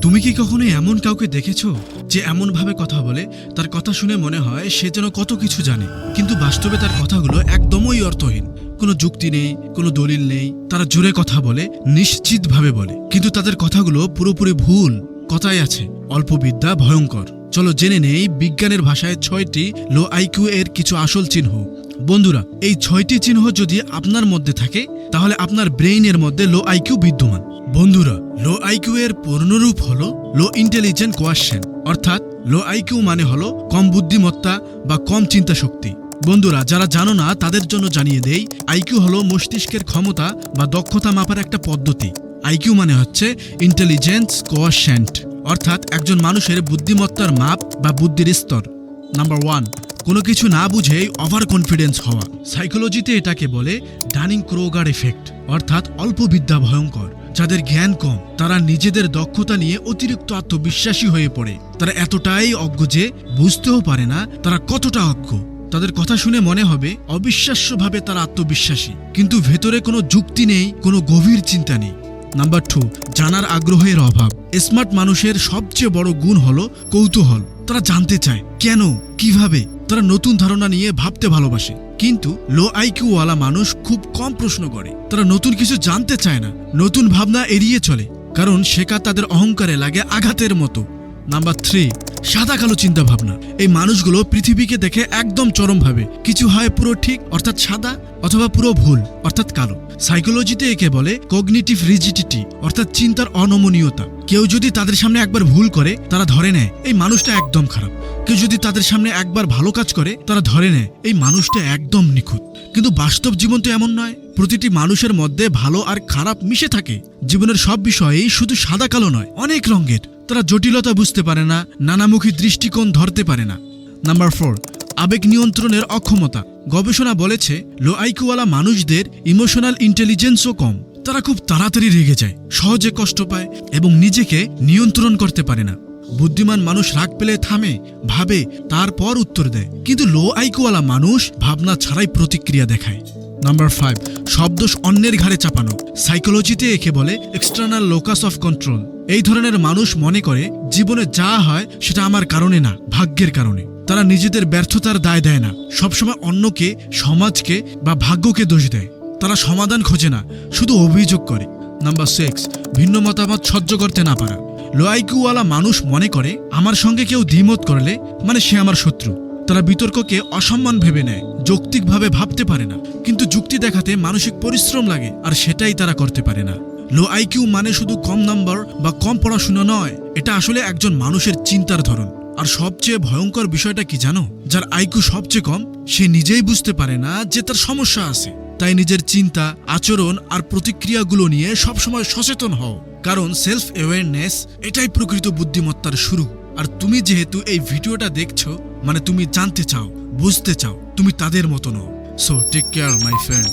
তুমি কি কখনো এমন কাউকে দেখেছো যে এমন ভাবে কথা বলে তার কথা শুনে মনে হয় সে যেন কত কিছু জানে, কিন্তু বাস্তবে তার কথাগুলো একদমই অর্থহীন। কোনো যুক্তি নেই, কোনো দলিল নেই। তারা জোরে কথা বলে, নিশ্চিতভাবে বলে, কিন্তু তাদের কথাগুলো পুরোপুরি ভুল। কথায় আছে, অল্প বিদ্যা ভয়ঙ্কর। চলো জেনে নেই বিজ্ঞানের ভাষায় 6টি লো আইকিউ এর কিছু আসল চিহ্ন। বন্ধুরা, এই 6টি চিহ্ন যদি আপনার মধ্যে থাকে তাহলে আপনার ব্রেইনের মধ্যে লো আইকিউ বিদ্যমান। বন্ধুরা, লো আইকিউ এর পূর্ণরূপ হলো লো ইন্টেলিজেন্ট কোয়াশ্চেন, অর্থাৎ লো আইকিউ মানে হলো কম বুদ্ধিমত্তা বা কম চিন্তা শক্তি। বন্ধুরা, যারা জানো না তাদের জন্য জানিয়ে দেই, আইকিউ হলো মস্তিষ্কের ক্ষমতা বা দক্ষতা মাপার একটা পদ্ধতি। আইকিউ মানে হচ্ছে ইন্টেলিজেন্স কোয়াশ্চেন্ট, অর্থাৎ একজন মানুষের বুদ্ধিমত্তার মাপ বা বুদ্ধির স্তর। নাম্বার 1, কোনো কিছু না বুঝেই ওভার কনফিডেন্স হওয়া। সাইকোলজিতে এটাকে বলে ডানিং-ক্রোগার এফেক্ট, অর্থাৎ অল্প বিদ্যা ভয়ঙ্কর। যাদের জ্ঞান কম তারা নিজেদের দক্ষতা নিয়ে অতিরিক্ত আত্মবিশ্বাসী হয়ে পড়ে। তারা এতটাই অজ্ঞ যে বুঝতেও পারে না তারা কতটা অজ্ঞ। তাদের কথা শুনে মনে হবে অবিশ্বাস্যভাবে তারা আত্মবিশ্বাসী, কিন্তু ভেতরে কোনো যুক্তি নেই, কোনো গভীর চিন্তা নেই। নাম্বার 2, জানার আগ্রহের অভাব। স্মার্ট মানুষের সবচেয়ে বড় গুণ হলো কৌতূহল। তারা জানতে চায় কেন, কিভাবে। তারা নতুন ধারণা নিয়ে ভাবতে ভালোবাসে। কিন্তু লো আইকিউ ওয়ালা মানুষ খুব কম প্রশ্ন করে। তারা নতুন কিছু জানতে চায় না, নতুন ভাবনা এড়িয়ে চলে, কারণ শেখা তাদের অহংকারে লাগে আঘাতের মতো। নাম্বার 3, সাদা কালো চিন্তা ভাবনা। এই মানুষগুলো পৃথিবীকে দেখে একদম চরমভাবে কিছু হয় পুরো ঠিক অর্থাৎ সাদা, অথবা পুরো ভুল অর্থাৎ কালো। সাইকোলজিতে একে বলে কগনিটিভ রিজিডিটি, অর্থাৎ চিন্তার অনমনীয়তা। কেউ যদি তাদের সামনে একবার ভুল করে তারা ধরে নেয় এই মানুষটা একদম খারাপ। কেউ যদি তাদের সামনে একবার ভালো কাজ করে তারা ধরে নেয় এই মানুষটা একদম নিখুঁত। কিন্তু বাস্তব জীবন তো এমন নয়। প্রতিটি মানুষের মধ্যে ভালো আর খারাপ মিশে থাকে। জীবনের সব বিষয়েই শুধু সাদা কালো নয়, অনেক রঙের। তারা জটিলতা বুঝতে পারে না, নানামুখী দৃষ্টিকোণ ধরতে পারে না। নাম্বার 4, আবেগ নিয়ন্ত্রণের অক্ষমতা। গবেষণা বলেছে লো আইকিউওয়ালা মানুষদের ইমোশনাল ইন্টেলিজেন্সও কম। তারা খুব তাড়াতাড়ি রেগে যায়, সহজে কষ্ট পায় এবং নিজেকে নিয়ন্ত্রণ করতে পারে না। বুদ্ধিমান মানুষ রাগ পেলে থামে, ভাবে, তারপর উত্তর দেয়, কিন্তু লো আইকিউওয়ালা মানুষ ভাবনা ছাড়াই প্রতিক্রিয়া দেখায়। নাম্বার 5, সব দোষ অন্যের ঘাড়ে চাপানো। সাইকোলজিতে একে বলে এক্সটার্নাল লোকাস অফ কন্ট্রোল। এই ধরনের মানুষ মনে করে জীবনে যা হয় সেটা আমার কারণে না, ভাগ্যের কারণে। তারা নিজেদের ব্যর্থতার দায় দেয় না, সবসময় অন্যকে, সমাজকে বা ভাগ্যকে দোষ দেয়। তারা সমাধান খোঁজে না, শুধু অভিযোগ করে। নাম্বার 6, ভিন্ন মতামত সহ্য করতে না পারা। লো আইকিউওয়ালা মানুষ মনে করে আমার সঙ্গে কেউ দ্বিমত করলে মানে সে আমার শত্রু। তারা বিতর্ককে অসম্মান ভেবে নেয়, যৌক্তিকভাবে ভাবতে পারে না। কিন্তু যুক্তি দেখাতে মানসিক পরিশ্রম লাগে, আর সেটাই তারা করতে পারে না। লো আইকিউ মানে শুধু কম নাম্বার বা কম পড়াশোনা নয়, এটা আসলে একজন মানুষের চিন্তার ধরন। আর সবচেয়ে ভয়ঙ্কর বিষয়টা কি জানো? যার আইকিউ সবচেয়ে কম সে নিজেই বুঝতে পারে না যে তার সমস্যা আছে। তাই নিজের চিন্তা, আচরণ আর প্রতিক্রিয়াগুলো নিয়ে সবসময় সচেতন হও, কারণ সেলফ অ্যাওয়ারনেস এটাই প্রকৃত বুদ্ধিমত্তার শুরু। আর তুমি যেহেতু এই ভিডিওটা দেখছো, মানে তুমি জানতে চাও, বুঝতে চাও, তুমি তাদের মতো নও। So take care my friend.